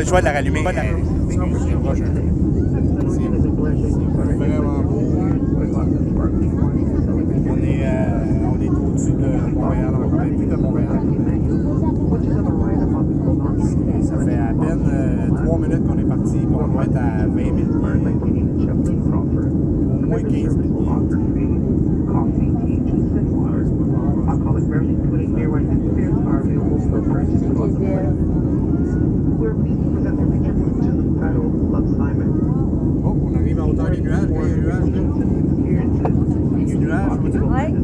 pas le choix de la rallumer. C'est vraiment beau. On est au-dessus de Montréal, on est plus de Montréal. Ça fait à peine 3 minutes qu'on est parti, puis on doit être à 20 000 pieds. Au moins 15 000 pieds. Oh, on arrive à hauteur des nuages. Il y a des nuages, là. Des nuages, on va dire. Ouais.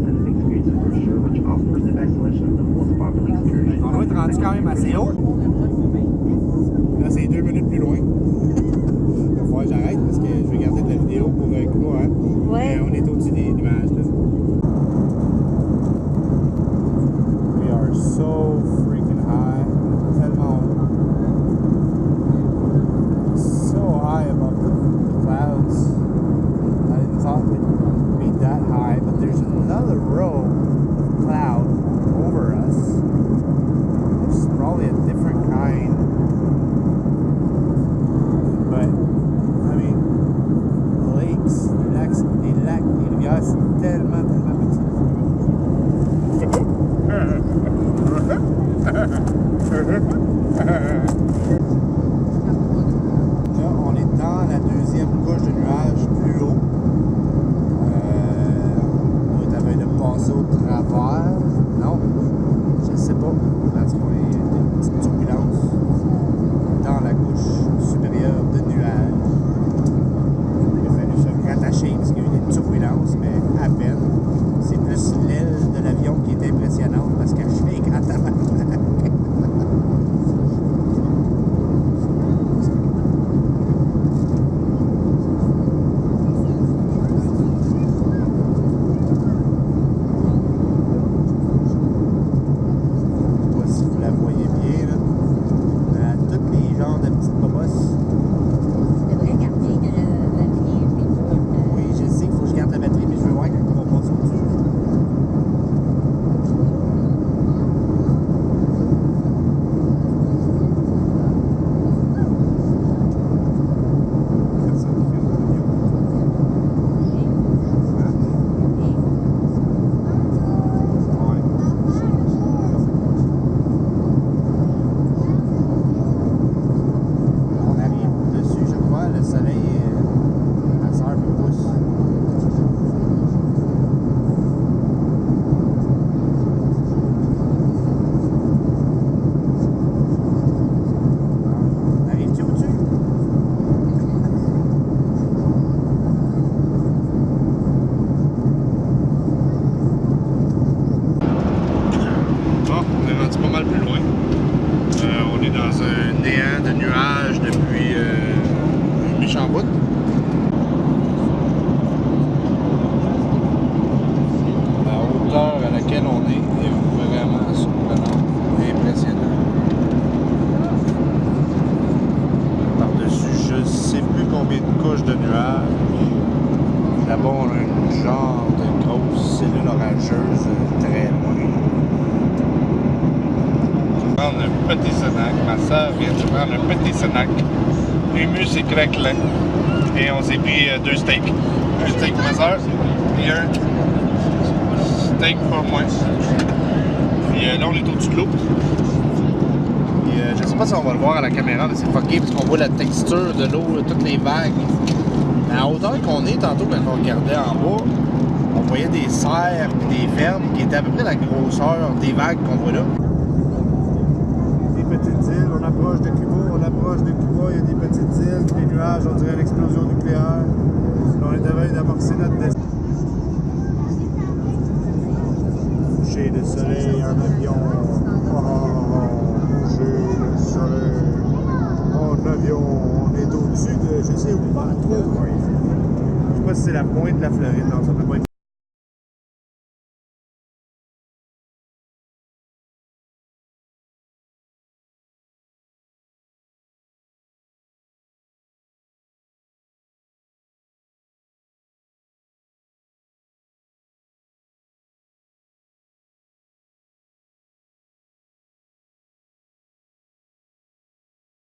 On doit être rendu quand même assez haut. Là, c'est 2 minutes plus loin. Il va falloir que j'arrête parce que je vais garder de la vidéo pour Cuba, hein. Ouais. Mais on est au-dessus des nuages, là. We are so freaking high. Tellement haut. So high above the clouds. I didn't thought we'd be that high, but there's another row of cloud over us. It's probably a different kind. But, I mean, lakes, les rivières, c'est tellement petit. Là, on est dans la deuxième couche de nuages plus haut. On est à veille de passer au travers. Non, je sais pas. Parce qu'on est une petite turbulence dans la couche supérieure de nuages. Il a fallu se rattacher parce qu'il y a eu des turbulences, mais à peine. C'est plus l'aile de l'avion qui est impressionnante parce qu'elle shake à tabac. Là-bas, on a une genre de grosse cellule orageuse très loin. Je vais prendre un petit Sonac. Ma soeur vient de prendre un petit Sonac. Humus et craquelin. Et on s'est pris 2 steaks. Un steak pour ma soeur et un steak pour moi. Puis là, on est au-dessus de l'eau. Je sais pas si on va le voir à la caméra, mais c'est fucké parce qu'on voit la texture de l'eau, toutes les vagues. À la hauteur qu'on est, tantôt, quand on regardait en bas, on voyait des cerfs et des fermes qui étaient à peu près la grosseur des vagues qu'on voit là. Des petites îles, on approche de Cuba, il y a des petites îles, des nuages, on dirait l'explosion nucléaire. On est à veille d'amorcer notre destin. Coucher de soleil en avion. Coucher de soleil en avion. On est au-dessus de, je sais où, pas trop loin. Je sais pas si c'est la pointe de la Floride, non, ça peut pas être